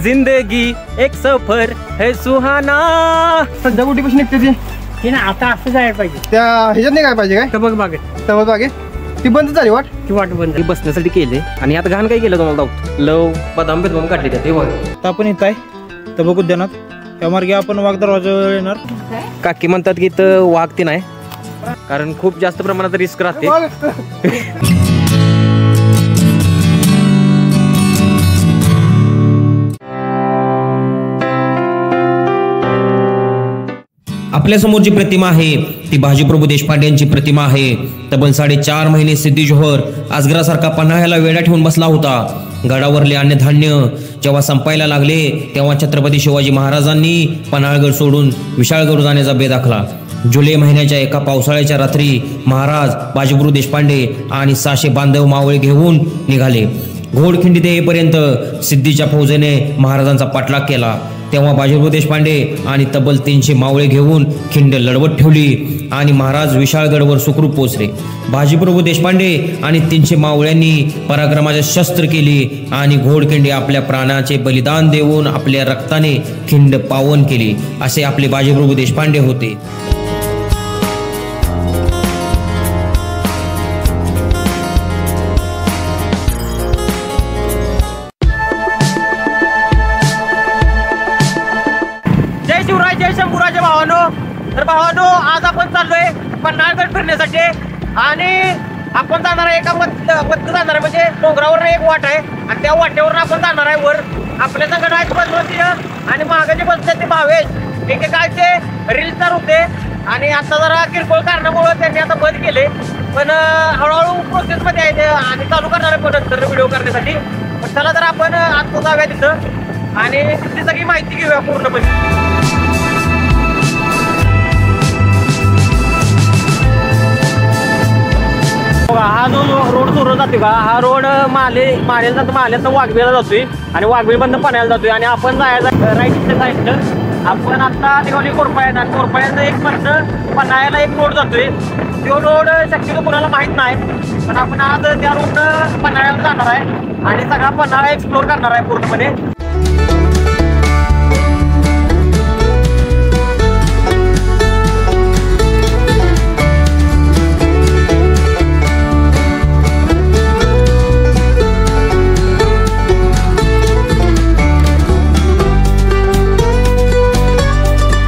जिंदगी एक सफर है सुहाना. सध्या कुठे पासून निघते की ना आता असं जायला पाहिजे. त्या ह्याच्यात नाही काय पाहिजे काय तबक बागेत. तबक बागे ती बंद झाली वाट. ती वाट बंद बसण्यासाठी केले आणि आता घाण काय केलं तुम्हाला दाखवतो. लव बदाम बिदाम काढले ते बघ. आता आपण येत आहे तबक उद्यानात. त्या मार्गे आपण वाघ दरवाजावर येणार. काकी म्हणतात की इथं वाघ ते नाही कारण खूप जास्त प्रमाणात रिस्क राहते. आपल्या समोर जी प्रतिमा आहे ती बाजीप्रभू देशपांडे यांची प्रतिमा आहे. तब्बल 4.5 महिने सिद्धी जोहर आजगरासारखा पन्हाळ्याला वेढा ठेवून बसला होता. गडावरले अन्नधान्य जेव्हा संपायला लागले तेव्हा छत्रपती शिवाजी महाराजांनी पन्हाळगड सोडून विशाळगड जाण्याचा बेत आखला. जुलै महिन्याच्या एका पावसाळ्याच्या रात्री महाराज बाजीप्रभू देशपांडे आणि 600 बांधव मावळे घेऊन निघाले. घोडखिंडी येईपर्यंत सिद्धीच्या फौजेने महाराजांचा पाठलाग केला. तेव्हा बाजीप्रभू देशपांडे आणि तब्बल 300 मावळे घेऊन खिंड लढवत ठेवली आणि महाराज विशाळगडवर सुखरूप पोहोचले. बाजीप्रभू देशपांडे आणि 300 मावळ्यांनी पराक्रमाचे शस्त्र केली आणि घोडखिंडी आपल्या प्राणाचे बलिदान देऊन आपल्या रक्ताने खिंड पावन केली. असे आपले बाजीप्रभू देशपांडे होते. तर भावानो आज आपण चाललोय पन्हाळगड फिरण्यासाठी आणि आपण जाणार आहे एका पत्क जाणार आहे म्हणजे डोंगरावर एक वाट आहे आणि त्या वाटेवर आपण जाणार आहे वर. आपल्या संघ आहेत पद्मती आणि मागाचे बसतात ते भावेश एकेकाळचे रील स्टार होते आणि आता जरा किरकोळ कारणामुळे त्यांनी आता बंद केले पण हळूहळू प्रोसेस मध्ये आहे आणि चालू करणार आहे पण नंतर व्हिडिओ करण्यासाठी. पण चला तर आपण आज जाऊया तिथं आणि तिथली सगळी माहिती घेऊया पूर्णपणे. हा जो रोड सुरू जातोय का हा रोड मालेला वाघबीला जातोय आणि वाघबील बंद पाण्याला जातोय आणि आपण जायचं राईट साईडनं. आपण आता निघाली कोरपाळ्यात आणि कोरपाळ्याचं एक पर्यंत पन्हाळ्याला एक रोड जातोय. तो रोड शक्यतो कोणाला माहित नाही पण आपण आज त्या रोडनं पन्हाळ्याला जाणार आहे आणि सगळा पन्हाळा एक्सप्लोर करणार आहे पूर्णपणे.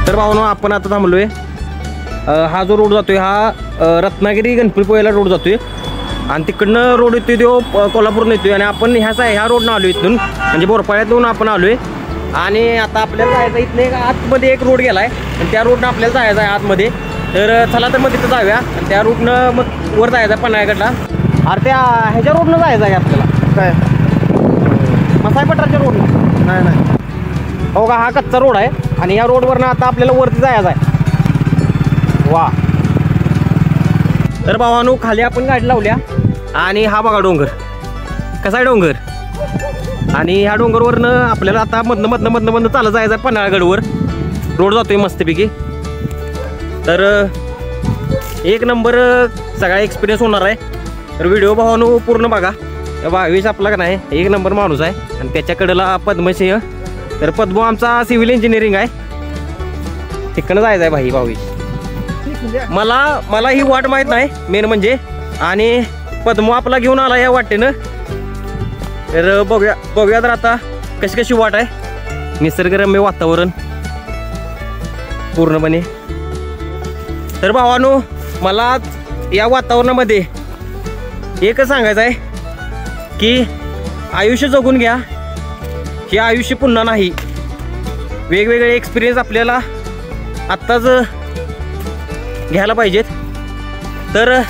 तर भावनो आपण आता थांबलोय. हा जो रोड जातोय हा रत्नागिरी गणपतीपुळ्याला रोड जातोय आणि तिकडनं रोड येतोय तो कोल्हापूरनं येतोय आणि आपण ह्या रोडनं आलो इथून म्हणजे बोरपाड्यातून आपण आलोय आणि आता आपल्याला जायचं इथनं आतमध्ये एक रोड गेलाय आणि त्या रोडनं आपल्याला जायचं आहे आतमध्ये. तर चला तर मग तिथं जाऊया आणि त्या रोडनं मग वर जायचं आहे पन्हाळगडला. अरे त्या ह्याच्या रोडनं जायचं आहे आपल्याला काय मसाईपठारच्या रोडनं नाही हो का. हा कच्चा रोड आहे आणि या रोडवरनं आता आपल्याला वरती जायचं आहे. वा. तर भावानू खाली आपण गाडी लावल्या आणि हा बघा डोंगर कसा आहे डोंगर आणि ह्या डोंगरवरनं आपल्याला आता मधनं चालत जायचं आहे पन्हाळगडवर. रोड जातोय मस्तपैकी. तर एक नंबर सगळा एक्सपिरियन्स होणार आहे. तर व्हिडिओ भावानू पूर्ण बघा. भावेश आपला का नाही एक नंबर माणूस आहे आणि त्याच्याकडेला पद्मसिंह. तर पद्मो आमचा सिव्हिल इंजिनिअरिंग आहे तिकडनं जायचं आहे भाई भावेश. मला ही वाट माहीत नाही मेन म्हणजे आणि पद्मो आपला घेऊन आला या वाटेनं. तर बघूया तर आता कशी वाट आहे. निसर्गरम्य वातावरण पूर्णपणे. तर भावानो मला या वातावरणामध्ये एकच सांगायचं आहे की आयुष्य जगून घ्या. हे आयुष्य पुन्हा नाही. वेगवेगळे एक्सपिरियन्स आपल्याला आत्ताच घ्यायला पाहिजेत. तर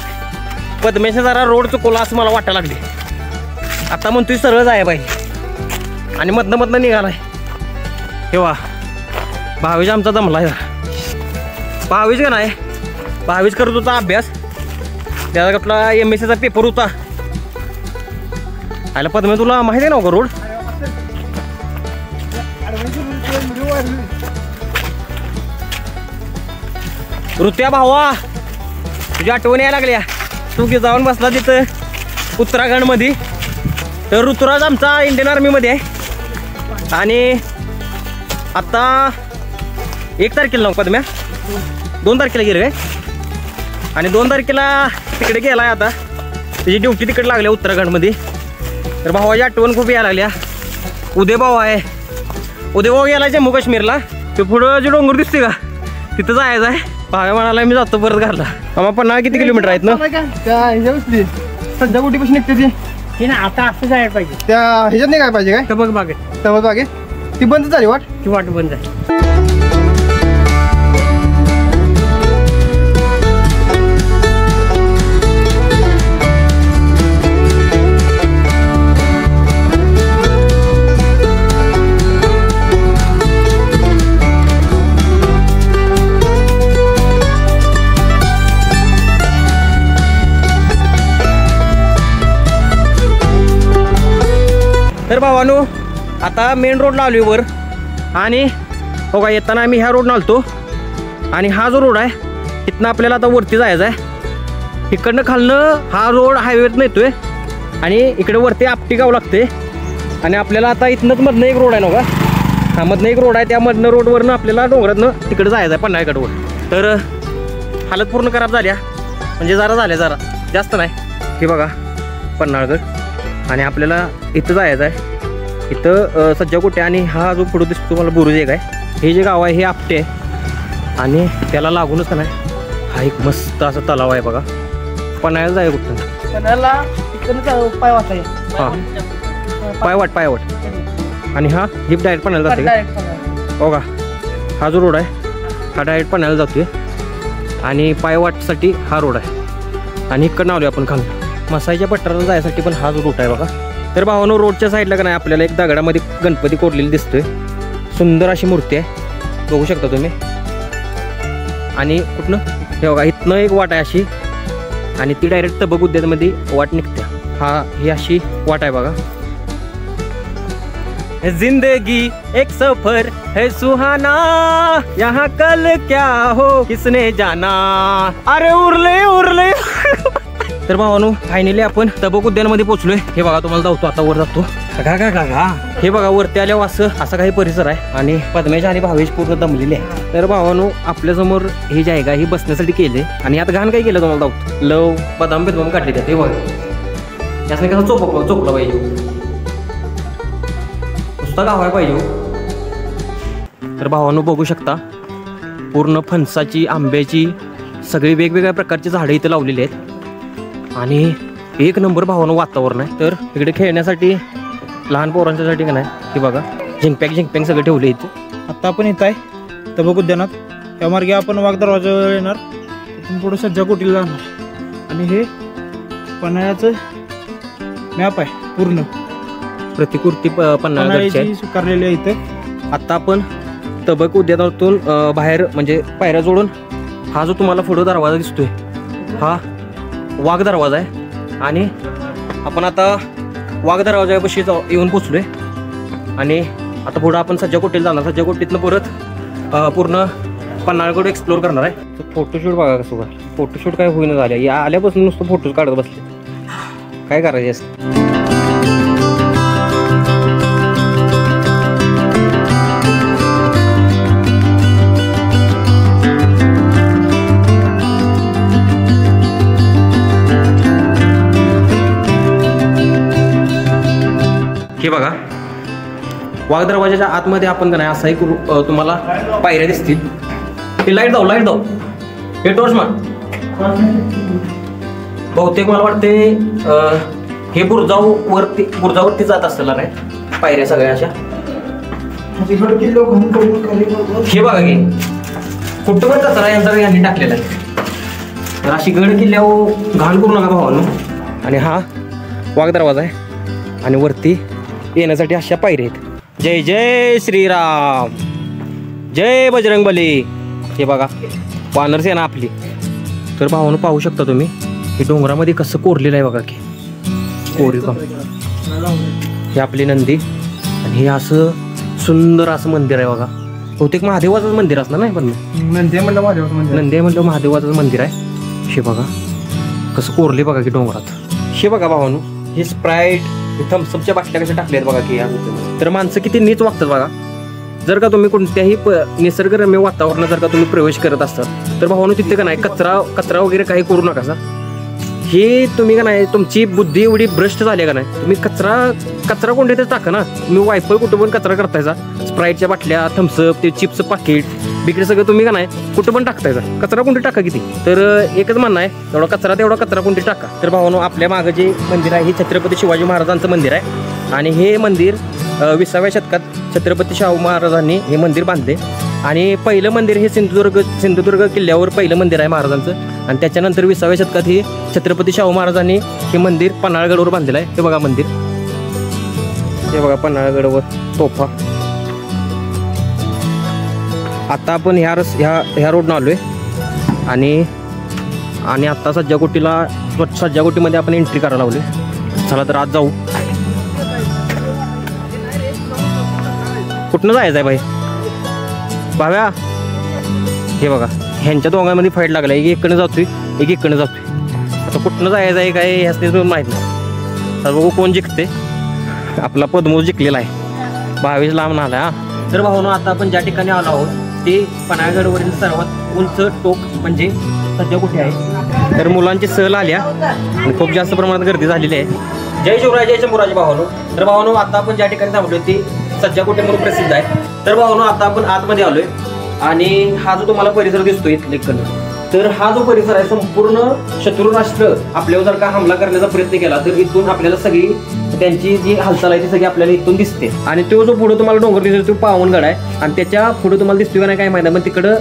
पद्मेशा जरा रोड चुकवला असं मला वाटायला लागले. आता म्हणतोय सरळ जाय पाहिजे आणि मधनं निघालाय. तेव्हा भावेश आमचा जमलाय. भावेश का नाही भावेश करत होता अभ्यास. त्याचा कुठला MSCचा पेपर होता. आयला पद्मे तुला माहिती आहे ना का रोड. ऋत्या भावा तुझ्या आठवणी यायला लागल्या. तू की जाऊन बसला तिथं उत्तराखंडमध्ये. तर ऋतुराज आमचा इंडियन आर्मीमध्ये आहे आणि आता 1 तारखेला नव्हता तुम्ही 2 तारखेला गेले काय आणि 2 तारखेला तिकडे गेला आहे. आता त्याची ड्युटी तिकडे लागल्या उत्तराखंडमध्ये. तर भावाची आठवण खूप यायला लागल्या. उदय भाऊ आहे, उदय भाऊ गेला जम्मू काश्मीरला. ते पुढं जे डोंगर दिसते का तिथं जायचं आहे. भाव्या म्हणाला मी जातो परत घरला. आम्हा पन्नास किती किलोमीटर आहेत ना सध्या कुठे कशी निघते ती हे ना आता असं जायला पाहिजे. त्या ह्याच्यात नाही काय पाहिजे काय तबक बागेत तबक बागेत ती बंद झाली वाट. ती वाट बंद आहे. तर भावानो आता मेन रोडला आलो वर आणि हो का येताना आम्ही ह्या रोडनं आलतो आणि हा जो रोड आहे इथनं आपल्याला आता वरती जायचं आहे. इकडनं खालनं हा रोड हायवेत येतोय आणि इकडे वरती आपटी गाव लागते आणि आपल्याला आता इथनंच मधनं एक रोड आहे ना का हा मधनं एक रोड आहे. त्या मधनं रोडवरनं आपल्याला डोंगरातनं तिकडे जायचं आहे पन्हाळगडवर. तर हालत पूर्ण खराब झाल्या म्हणजे जरा जास्त नाही. हे बघा पन्हाळगड आणि आपल्याला इथं जायचं आहे. इथं सज्जाकोटे आणि हा जो पुढं दिसतो तुम्हाला बुरुज एक आहे. हे जे गाव आहे हे आपटे आहे आणि त्याला लागूनच का नाही हा एक मस्त असा तलाव आहे बघा. पन्हाळ्याला जाय कुठं पन्हाळ्याला तिकडनं पाय वाचाय हां पायवाट आणि हा हिप डायरेक्ट पन्हाळ्याला जाते हो का. हा जो रोड आहे हा डायरेक्ट पन्हाळ्याला जातोय आणि पायवाटसाठी हा रोड आहे आणि इकडनं आलो आपण खाली मसाईच्या पठाराला जायसाठी पण हा जो रूट आहे बघा. तर भावानो रोडच्या साईडला का नाही आपल्याला एक दगडामध्ये गणपती कोरलेली दिसतोय. सुंदर अशी मूर्ती आहे बघू शकता तुम्ही. आणि कुठनं हे बघा इथनं एक वाट आहे अशी आणि ती डायरेक्ट तबक उद्यानमध्ये वाट निघते. ही अशी वाट आहे बघा. जिंदगी एक सफर है सुहाना यहाँ कल क्या हो किसने जाना. अरे उरले तर भावानो फायनली आपण तबक उद्यानामध्ये पोहोचलोय. हे बघा तुम्हाला जातो आता वर जातो. हे बघा वरती आल्यावर असा काही परिसर आहे आणि पद्मेश आणि भावेश पूर्ण दमलेले आहे. तर भावानो आपल्यासमोर ही जागा ही बसण्यासाठी केले आणि आता घाण काय केलं तुम्हाला जाऊ लव बदाम बेदम काढले त्यात. हे बघा यासने कसं चोपला पाहिजे नुसता गावाय पाहिजे. तर भावानो बघू शकता पूर्ण फणसाची आंब्याची सगळी वेगवेगळ्या प्रकारची झाडं इथे लावलेली आहेत आणि एक नंबर भावानं वातावरण आहे. तर इकडे खेळण्यासाठी लहान पोरांच्यासाठी का नाही हे बघा झिंकपॅक सगळं ठेवले इथे. आता आपण येत आहे तबक उद्यानात. त्या मार्गे आपण वाघ दरवाजावर येणार. तिथून पुढे सज्जाकोटीला जाणार आणि हे पन्हाळ्याचं मॅप आहे पूर्ण प्रतिकृती पन्हाळ्याची स्वीकारलेली आहे इथे. आता आपण तबक उद्यानातून बाहेर म्हणजे पायऱ्या जोडून हा जो तुम्हाला पुढं दरवाजा दिसतोय हा वाघ दरवाजा आहे आणि आपण आता वाघ दरवाजापाशी येऊन पोचलोय आणि आता पुढं आपण सज्जाकोटीला जाणार. सज्जाकोटीतनं परत पूर्ण पन्हाळगड एक्सप्लोर करणार आहे. फोटोशूट बघा कसं काय फोटोशूट काय होईना झाल्या या आल्यापासून नुसतं फोटोज काढत बसले. काय करायचे असं हे बघा वाघ दरवाजाच्या आतमध्ये आपण का नाही असा एक तुम्हाला पायऱ्या दिसतील. हे लाईट जाऊ हे टॉर्च मार. बहुतेक मला वाटते हे बुर्जावरती जात असलेला नाही पायऱ्या सगळ्या अशा. हे बघा की कुठं पण कचरा यांचा यांनी टाकलेला आहे. तर अशी गड किल्ल्यावर घाण करू नका भावांनो. आणि हा वाघ दरवाजा आहे आणि वरती येण्यासाठी अशा पायऱ्या आहेत. जय जय श्रीराम जय बजरंगबली. हे बघा वानर सेना आपली. तर भावानं पाहू शकता तुम्ही हे डोंगरामध्ये कसं कोरलेलं आहे बघा की कोरीव काम. हे आपली नंदी आणि हे असं सुंदर असं मंदिर आहे बघा. बहुतेक महादेवाचंच मंदिर असणार नाही पण नंदी म्हणलं नंदी म्हणलं महादेवाचं मंदिर आहे. हे बघा कसं कोरले बघा की डोंगरात. हे बघा भावानू, हे स्प्राईट, हे थम्सअपच्या बाटल्या कशा टाकल्यात बघा की या गुफेमध्ये. तर माणसं किती नीट वागतात बघा. जर का तुम्ही कोणत्याही निसर्गरम्य वातावरणात जर का तुम्ही प्रवेश करत असतात तर भावानू तिथे का नाही कचरा वगैरे काही करू नका सा. हे तुम्ही का नाही, तुमची बुद्धी एवढी भ्रष्ट झाली का नाही, तुम्ही कचरा कोणत्यातच टाका ना. तुम्ही वायफळ कुठं पण कचरा करतायचा. स्प्राईटच्या बाटल्या, थम्सअप, ते चिप्स पाकिट बिकडे सगळं तुम्ही का नाही कुठं पण टाकतायचा. कचरा कोणते टाका किती. तर एकच म्हणणं आहे, तेवढा कचरा कोणते टाका. तर भावानो, आपल्या मागं जे मंदिर आहे हे छत्रपती शिवाजी महाराजांचं मंदिर आहे आणि हे मंदिर 20व्या शतकात छत्रपती शाहू महाराजांनी हे मंदिर बांधले. आणि पहिलं मंदिर हे सिंधुदुर्ग किल्ल्यावर पहिलं मंदिर आहे महाराजांचं. आणि त्याच्यानंतर 20व्या शतकात हे छत्रपती शाहू महाराजांनी हे मंदिर पन्हाळगडवर बांधलेलं आहे. हे बघा मंदिर, हे बघा पन्हाळगडवर तोफा. आता आपण ह्या रोडनं आलोय आणि आता सज्जाकोटीमध्ये आपण एंट्री करायला लावली. चला तर आज जाऊ. कुठनं जायचं आहे बाई भाव्या? हे बघा, ह्यांच्या दोघांमध्ये फाईट लागला. एक इकडनं जातोय, एक इकडनं जातोय. आता कुठनं जायचं आहे काय ह्याच माहीत नाही. तर बघू कोण जिंकते. आपला पद्मो जिंकलेला आहे, 22 लांब आला. हा, तर भावानो, आता आपण ज्या ठिकाणी आलो आहोत ते पन्हाळगडवरील सर्वात उंच टोक म्हणजे सज्जाकोटी आहे. तर मुलांची सहल आल्या आणि खूप जास्त प्रमाणात गर्दी झालेली आहे. जय शिवराय, जय शंभूराज भावानो. तर भावानो, आता आपण ज्या ठिकाणी थांबलोय ते सज्जाकोटी म्हणून प्रसिद्ध आहे. तर भावानो, आता आपण आतमध्ये आलोय आणि हा जो तुम्हाला परिसर दिसतोय इथलेकडनं, तर हा जो परिसर आहे संपूर्ण शत्रू राष्ट्र आपल्यावर जर का हमला करण्याचा प्रयत्न केला तर इथून आपल्याला सगळी त्यांची जी हालचाल आहे ती सगळी आपल्याला इथून दिसते. आणि तो जो पुढे तुम्हाला डोंगर दिसतो तो पावनगड आहे आणि त्याच्या पुढे तुम्हाला दिसतोय का नाही काय माहिती, पण तिकडं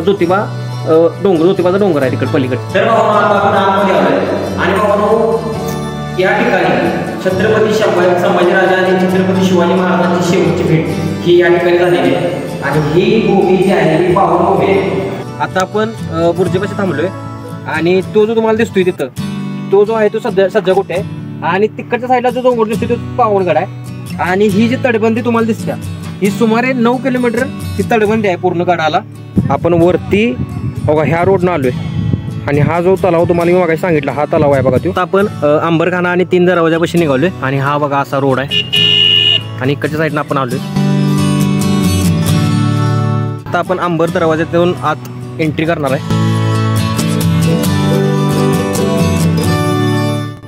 ज्योतिबाचा डोंगर आहे तिकडे पलीकडे. तर भावानो, आता आपण आतमध्ये आलोय आणि भावानो, या ठिकाणी छत्रपती संभाजीराजा आणि छत्रपती शिवाजी महाराजांची शेवटची भेट ही या ठिकाणी झालेली आहे. आणि ही भूमी जी आहे ही पावन भूमी आहे. आता आपण बुर्जीपाशी थांबलोय आणि तो जो तुम्हाला दिसतोय तिथं, तो जो आहे तो सज्जाकोटी आहे. आणि तिकडच्या साईडला जो डोंगर दिसतोय तो पावनगड आहे. आणि ही जी तटबंदी तुम्हाला दिसते ही सुमारे 9 किलोमीटर ही तटबंदी आहे पूर्ण गडाला. आपण वरती बघा ह्या रोडनं आलोय आणि हा जो तलाव तुम्हाला मी मागाशी सांगितला हा तलाव आहे बघा तो. आता आपण अंबरखाना आणि 3 दरवाजापाशी निघालोय आणि हा बघा असा रोड आहे आणि इकडच्या साईडनं आपण आलोय. आता आपण अंबर दरवाज्यातून आत एंट्री करणार आहे.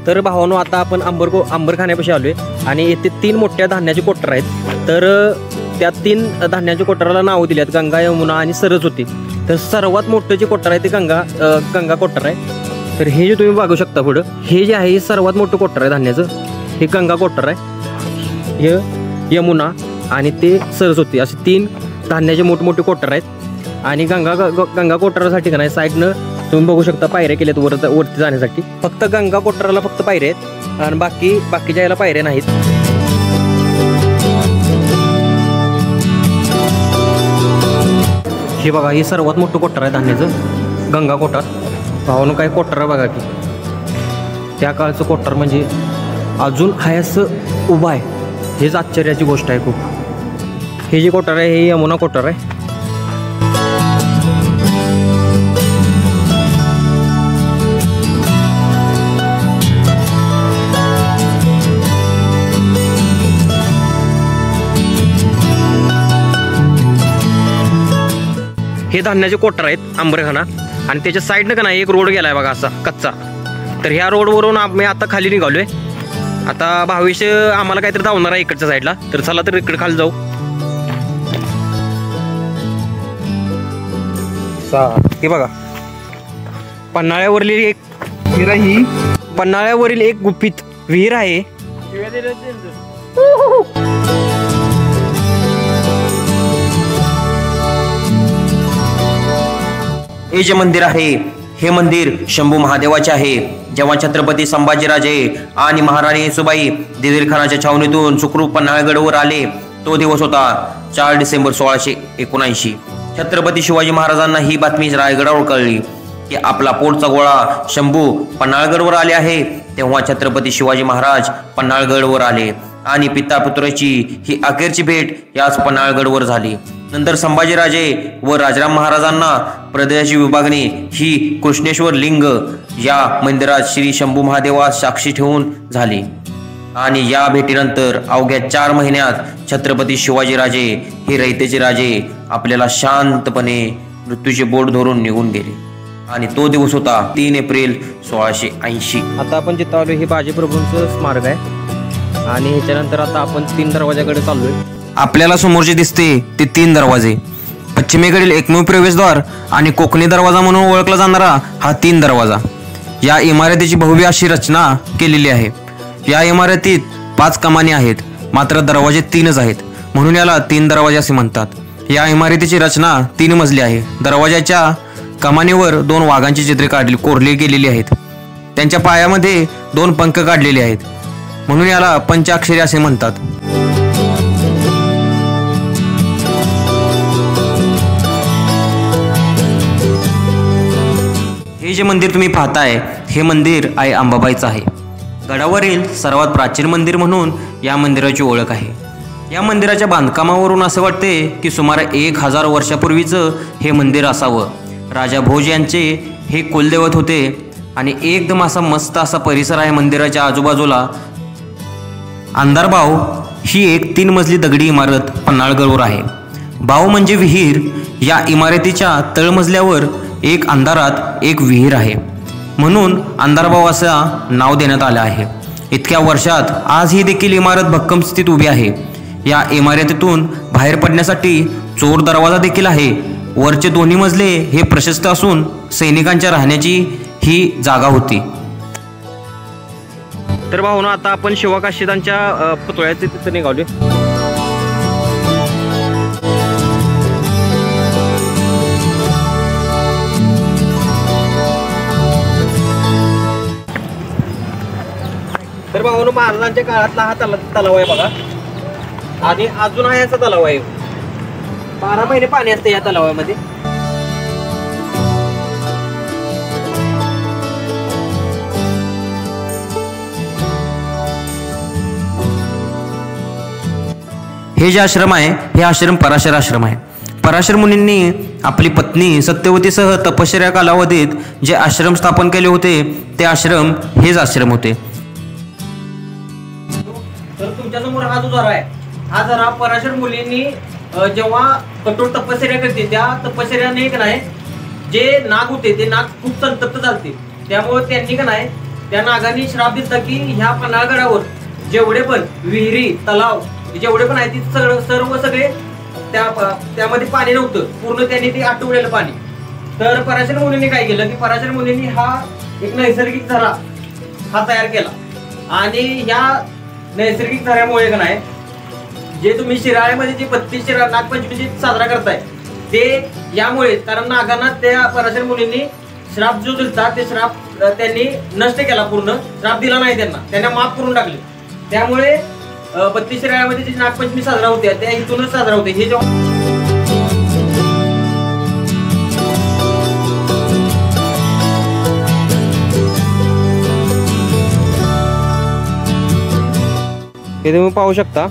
तर भावानो, आता आपण अंबरखान्यापाशी आलोय आणि येथे 3 मोठ्या धान्याचे कोटर आहेत. तर त्या 3 धान्याच्या कोटराला नावं दिली आहेत, गंगा, यमुना आणि सरस्वती. तर सर्वात मोठं जे कोटर आहे ते गंगा कोटर आहे. तर हे जे तुम्ही बघू शकता पुढं, हे जे आहे हे सर्वात मोठं कोटर आहे धान्याचं. हे गंगा कोटर आहे, हे यमुना आणि ते सरस्वती, असे 3 धान्याचे मोठमोठे कोटर आहेत. आणि गंगा कोटरासाठी का नाही साईडनं तुम्ही बघू शकता पायऱ्या केल्यात वरती जाण्यासाठी. फक्त गंगा कोटराला फक्त पायऱ्या आहेत आणि बाकीच्या याला पायऱ्या नाहीत. हे बघा, हे सर्वात मोठं कोटर आहे धान्याचं, गंगा कोटर. भावानं काय कोटर आहे बघा की, त्या काळचं कोटर म्हणजे अजून आहे असं उभं आहे. हेच आश्चर्याची गोष्ट आहे खूप. हे जे कोटर आहे हे यमुना कोटर आहे. हे धान्याचे कोटर आहेत अंबरखाना आणि त्याच्या साईडनं का नाही एक रोड गेलाय बघा असा कच्चा. तर ह्या रोडवरून आम्ही आता खाली निघालोय. आता भविष्य आम्हाला काहीतरी धावणार आहे इकडच्या साईडला. तर चला तर इकडे खाली जाऊ. हे बघा, पन्हाळ्यावरील एक गुपित विहीर आहे. हे जे मंदिर आहे हे मंदिर शंभू महादेवाचे आहे. जेव्हा छत्रपती संभाजीराजे आणि महाराणी येसुबाई दिलेरखानाच्या छावणीतून सुखरूप पन्हाळगडवर आले तो दिवस होता 4 डिसेंबर 1679. छत्रपती शिवाजी महाराजांना ही बातमी रायगडावर कळली की आपला पोटचा गोळा शंभू पन्हाळगडवर आले आहे. तेव्हा छत्रपती शिवाजी महाराज पन्हाळगडवर आले. आणि पिता पुत्राची ही अखेरची भेट याच पन्हाळगडवर झाली. नंतर संभाजीराजे व राजाराम महाराजांना प्रदेशाची विभागणी ही कृष्णेश्वर लिंग या मंदिरात श्री शंभू महादेवास साक्षी ठेवून झाली. आणि या भेटीनंतर अवघ्या 4 महिन्यात छत्रपती शिवाजीराजे हे रयतेचे राजे आपल्याला शांतपणे मृत्यूचे बोट धरून निघून गेले. आणि तो दिवस होता 3 एप्रिल 1680. आता आपण जिथं आलो हे बाजीप्रभूंचं स्मारक आहे आणि ह्याच्यानंतर आता आपण 3 दरवाजाकडे चाललोय. आपल्याला समोर जे दिसते ते 3 दरवाजे, पश्चिमेकडील एकमेव प्रवेशद्वार आणि कोकणी दरवाजा म्हणून ओळखला जाणारा हा 3 दरवाजा. या इमारतीची भव्य अशी रचना केलेली आहे. या इमारतीत 5 कमानी आहेत, मात्र दरवाजे 3च आहेत, म्हणून याला 3 दरवाजे असे म्हणतात. या इमारतीची रचना 3 मजली आहे. दरवाजाच्या कमानीवर 2 वाघांची चित्रे कोरली गेलेली आहेत. त्यांच्या पायामध्ये 2 पंख काढलेले आहेत, म्हणून याला पंचाक्षरी असे म्हणतात. हे जे मंदिर तुम्ही पाहताय हे मंदिर आई अंबाबाईचं आहे. गडावरील सर्वात प्राचीन मंदिर म्हणून या मंदिराची ओळख आहे. या मंदिराच्या बांधकामावरून असं वाटते की सुमारे 1000 वर्षापूर्वीचं हे मंदिर असावं. राजा भोज यांचे हे कुलदैवत होते आणि एकदम असा मस्त असा परिसर आहे मंदिराच्या आजूबाजूला. अंधारबाव ही एक 3 मजली दगडी इमारत पन्हाळगडवर आहे. बाव म्हणजे विहीर. या इमारतीच्या तळमजल्यावर एक अंधारात एक विहीर आहे, म्हणून अंधारबाव असं नाव देण्यात आलं आहे. इतक्या वर्षात आज ही देखील इमारत भक्कम स्थितीत उभी आहे. या इमारतीतून बाहेर पडण्यासाठी चोर दरवाजा देखील आहे. वरचे 2 मजले हे प्रशस्त असून सैनिकांच्या राहण्याची ही जागा होती. तर भाऊ आता आपण शिवकाशीदांच्या पुतळ्याचे तिथं निघालोय. तर भाऊ महाराजांच्या काळातला हा तलाव आहे बघा, आणि अजून हा याचा तलाव आहे. 12 महिने पाणी असते या तलावामध्ये. हे जे आश्रम आहे हे आश्रम पराशर आश्रम आहे. पराशर मुनींनी आपली पत्नी सत्यवतीसह तपश्चर्या कालावधीत जे आश्रम स्थापन केले होते ते आश्रम हेच आश्रम होते. तर तुमच्या समोर हा जो झरा आहे, हा झरा पराशर मुनींनी जेव्हा कठोर तपश्चर्या करते त्या तपश्चर्याने का नाही जे नाग होते ते नाग खूप संतप्त झालते. त्यामुळे त्यांनी का नाही त्या नागांनी श्राप दिला की ह्या पन्हाळगडावर जेवढे पण विहिरी तलाव जेवढे पण आहे ते सगळे त्यामध्ये पाणी नव्हतं, पूर्ण त्यांनी ते आटवलेलं पाणी. तर पराशर मुनींनी काय केलं की पराशर मुनींनी हा एक नैसर्गिक झरा हा तयार केला. आणि या नैसर्गिक झऱ्यामुळे का नाही जे तुम्ही शिराळ्यामध्ये जे 32 शिराळ नागपंचमी साजरा करताय ते यामुळे, कारण नागांना त्या पराशर मुनींनी श्राप जो दिलता ते श्राप त्यांनी नष्ट केला, पूर्ण श्राप दिला नाही त्यांना माफ करून टाकले. त्यामुळे 32 शिराळ्यामध्ये जी नागपंचमी साजरा होते त्या इथूनच साजरा होते. हे हे तुम्ही पाहू शकता.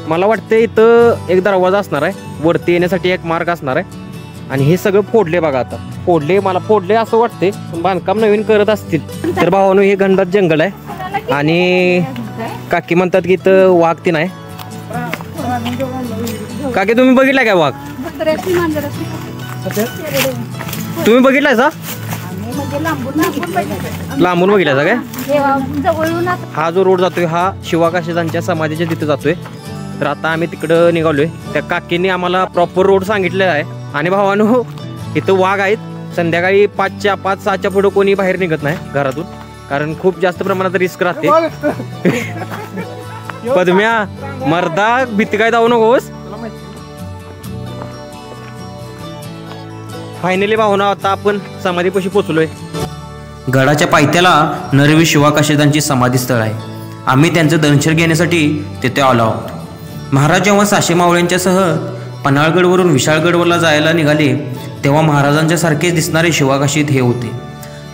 मला वाटतं इथं एक दरवाजा असणार आहे, वरती येण्यासाठी एक मार्ग असणार आहे. आणि हे सगळं फोडले बघा, आता मला फोडले असं वाटते, बांधकाम नवीन करत असतील. तर भावानो हे घनदाट जंगल आहे आणि काकी म्हणतात की इथं वाघ ती नाही. काकी तुम्ही बघितलाय काय वाघ? तुम्ही बघितलाय का? लांबून बघितलाय काय? हा जो रोड जातोय हा शिवकाशीदांच्या समाधीच्या तिथे जातोय. तर आता आम्ही तिकडं निघालोय. त्या काकींनी आम्हाला प्रॉपर रोड सांगितलेला आहे. आणि भावानो इथं वाघ आहेत. संध्याकाळी 5-6च्या पुढे कोणी बाहेर निघत नाही घरातून, कारण खूप जास्त प्रमाणात रिस्क राहते. पद्म्या मर्दा भीती काय जाऊ नकोस. फायनली भावना आता आपण समाधीपाशी पोहोचलोय. गडाच्या पायथ्याला नरवी शिवकाशीदांची समाधी स्थळ आहे. आम्ही त्यांचं दर्शन घेण्यासाठी तिथे आलो आहोत. महाराज जेव्हा 600 मावळ्यांच्यासह पन्हाळगडवरून विशाळगडवरला जायला निघाले तेव्हा महाराजांच्या सारखेच दिसणारे शिवकाशीत हे होते.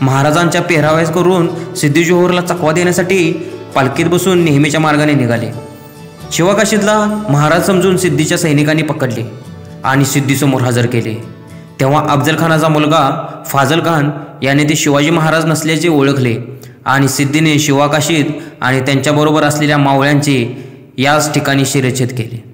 महाराजांच्या पेहराव्यास करून सिद्धी जोहरला चकवा देण्यासाठी पालखीत बसून नेहमीच्या मार्गाने निघाले. शिवाकाशीतला महाराज समजून सिद्धीच्या सैनिकांनी पकडले आणि सिद्धीसमोर हजर केले. तेव्हा अफजल खानाचा मुलगा फाजल खान याने ते शिवाजी महाराज नसल्याचे ओळखले आणि सिद्धीने शिवाकाशीत आणि त्यांच्याबरोबर असलेल्या मावळ्यांचे याच ठिकाणी शिरच्छेद केले.